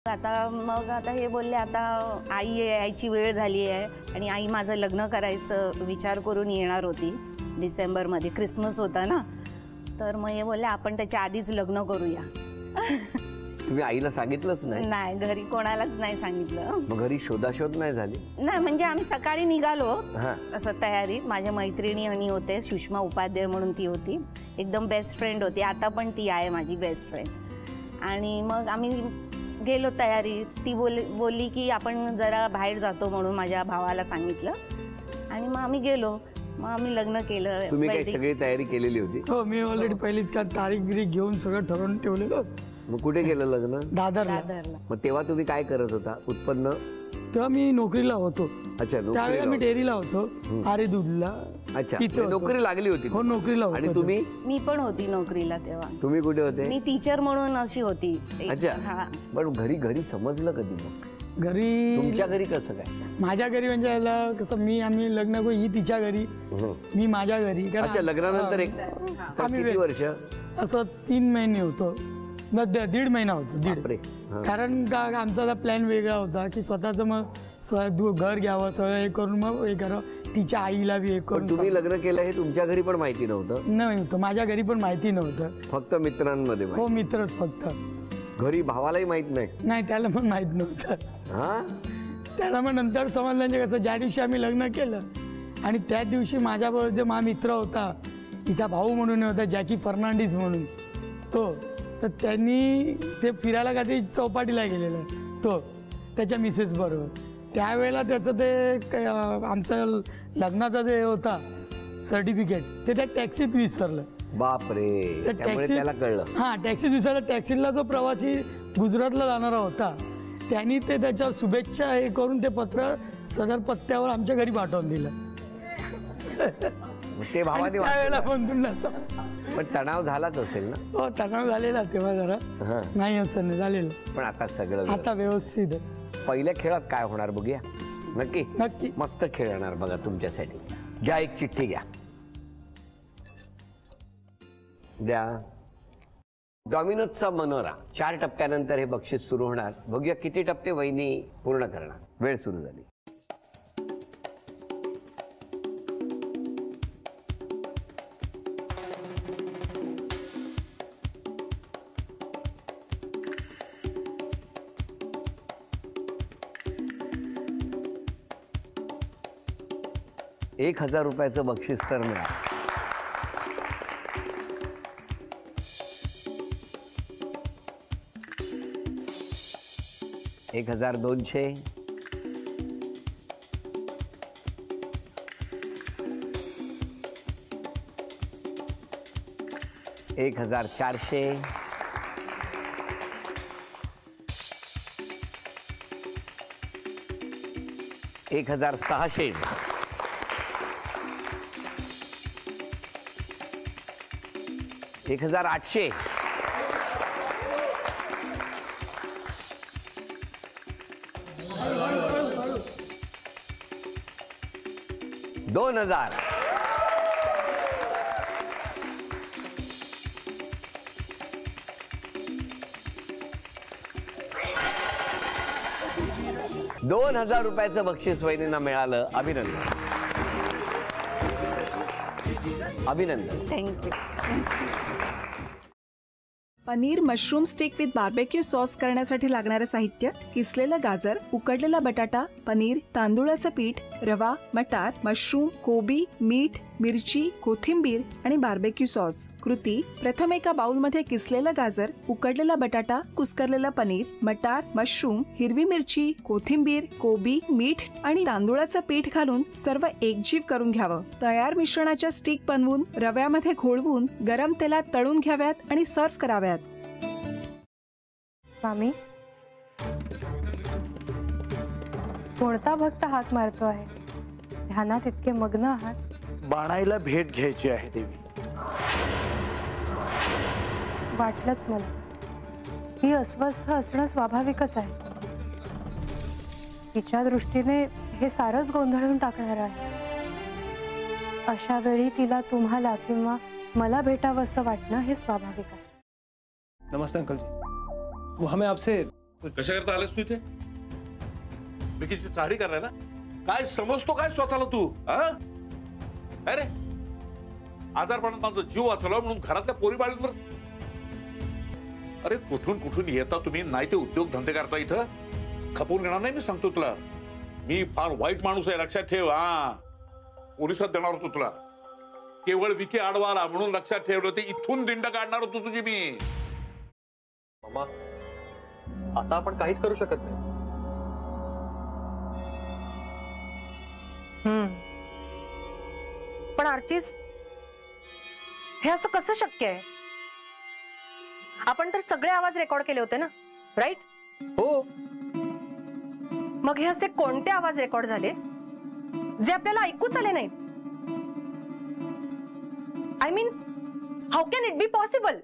आता मग आता हे बोलले आता आई यायची वेळ झाली आहे आणि आई माझं लग्न करायचं विचार करून येणार होती डिसेंबरमध्ये, क्रिसमस होता ना, तर मग हे बोलले आपण त्याच्या आधीच लग्न करूया. तुम्ही आईला सांगितलंच नाही? नाही, घरी कोणालाच नाही सांगितलं. मग घरी शोधाशोध नाही झाली? नाही, म्हणजे आम्ही सकाळी निघालो असं तयारीत. माझ्या मैत्रिणी आणि होते, सुषमा उपाध्याय म्हणून ती होती, एकदम बेस्ट फ्रेंड होती, आता पण ती आहे माझी बेस्ट फ्रेंड. आणि मग आम्ही गेलो तयारी. ती बोलली की आपण जरा बाहेर जातो म्हणून माझ्या भावाला सांगितलं आणि मग आम्ही गेलो. मग आम्ही लग्न केलं. तुम्ही काही सगळी तयारी केलेली होती? हो, मी ऑलरेडी पहिलीच का तारीख बिरीख घेऊन सगळं ठरवून ठेवलेलं. मग कुठे केलं लग्न? दादरला. मग तेव्हा तुम्ही काय करत होता? उत्पन्न? तेव्हा मी नोकरीला होतो. अच्छा, त्यावेळेला मी डेअरीला होतो, आरे दूधला. अच्छा, नोकरी लागली होती? हो, नोकरीला होतो. आणि तुम्ही? मी पण होती नोकरीला तेव्हा. तुम्ही कुठे होते? मी टीचर म्हणून अशी होती. अच्छा, पण घरी समजलं कधी? मग घरी तुमच्या घरी कसं काय? माझ्या घरी म्हणजे कसं आम्ही लग्न करू, ही तिच्या घरी, मी माझ्या घरी. अच्छा, लग्नानंतर किती वर्ष? असं 3 महिने होतो, 1.5 महिना होतो. कारण का आमचा प्लॅन वेगळा होता की स्वतःच मग घर घ्यावं, सगळं हे करून मग हे करावं, तिच्या आईला बी हे करून. तुम्ही लग्न केलं हे तुमच्या घरी पण माहिती नव्हतं? नाही होतं, माझ्या घरी पण माहिती नव्हतं, फक्त मित्रांमध्ये. हो, मित्रच फक्त. घरी भावालाही माहित नाही? नाही, त्याला पण माहित नव्हतं. त्याला मग नंतर समजलं कसं, ज्या दिवशी आम्ही लग्न केलं आणि त्याच दिवशी माझ्याबरोबर जे मित्र होता, तिचा भाऊ म्हणून होता जॅकी फर्नांडिस म्हणून, तो, तर त्यांनी ते फिरायला कधी चौपाटीला गेलेलं, तो त्याच्या मिसेस बरोबर. त्यावेळेला त्याचं ते आमचं लग्नाचा जे होता सर्टिफिकेट, ते त्या टॅक्सीत विसरलं. बापरे, त्याला कळलं? हां, टॅक्सीत विसरलं. टॅक्सीला जो प्रवासी गुजरातला जाणारा होता, त्यांनी ते त्याच्यावर शुभेच्छा हे करून ते पत्र सदर पत्त्यावर आमच्या घरी पाठवून दिलं. ते भावाने त्यावेळेला पण पण तणाव झालाच असेल ना? हो, तणाव झालेला तेव्हा जरा. नाही असं नाही झालेलं, पण आता सगळं आता व्यवस्थित आहे. पहिल्या खेळात काय होणार बघूया. नक्की नक्की मस्त खेळणार बघा तुमच्यासाठी. घ्या, एक चिठ्ठी घ्या, द्या. डॉमिनोजचा मनोरा 4 टप्प्यानंतर हे बक्षीस सुरू होणार. बघूया किती टप्पे वहिनी पूर्ण करणार. वेळ सुरू झाली. ₹1000 बक्षीस तर मिळालं. $1200, $1400, $1600, $1800, $2000, ₹2000 बक्षीस वहिनींना मिळालं. अभिनंदन, अभिनंदन. Thank you. Paneer mushroom stick with barbecue sauce करण्यासाठी लागणारे साहित्य: किसलेलं गाजर, उकडलेला बटाटा, पनीर, तांदूळाचं पीठ, रवा, मटार, मशरूम, कोबी, मीठ, मिरची, कोथिंबीर आणि बार्बेक्यू सॉस. कृती: प्रथम एका बाउलमध्ये किसलेलं गाजर, उकडलेला बटाटा, कुस्करलेलं पनीर, मटार, मशरूम, हिरवी मिरची, कोथिंबीर, कोबी, मीठ आणि तांदूळाचं पीठ घालून सर्व एकजीव करून घ्यावं. तयार मिश्रणाच्या स्टिक बनवून रव्यामध्ये घोळवून गरम तेलात तळून घ्याव्यात आणि सर्व्ह कराव्यात. मामी, कोणता भक्त हाक मारतो आहे? ध्यानात इतके मग्न आहात. बाणाईला भेट घ्यायची आहे देवी. वाटलंच मला. ही अस्वस्थ असणं स्वाभाविकच आहे. तिच्या दृष्टीने हे सारंच गोंधळून टाकणार आहे. अशा वेळी तिला तुम्हाला किंवा मला भेटावं असं वाटणं हे स्वाभाविक आहे. नमस्ते अंकल जी. वो हमें आपसे कशा करता आलेस तू इथे? विकीची चाळी करायला? काय समजतो काय स्वतःला तू? अरे आजारपणात माझा जीव वाचला म्हणून घरातल्या पोरी बाळींवर. अरे कुठून कुठून येता तुम्ही, नाही ते उद्योग धंदे करता इथं. खपवून घेणार नाही मी सांगतो तुला. मी फार वाईट माणूस आहे, लक्षात ठेव. पोलिसात देणार होतो तुला. केवळ विकी आडवा आला म्हणून लक्षात ठेवलं, ते इथून दिंड काढणार होतो तुझी मी. मामा, आता आपण काहीच करू शकत नाही. पण आर्चिस, हे असं कसं शक्य आहे? आपण तर सगळे आवाज रेकॉर्ड केले होते ना, राईट? हो. मग हे असे कोणते आवाज रेकॉर्ड झाले जे आपल्याला ऐकूच आले नाहीत? I mean, how can it be possible?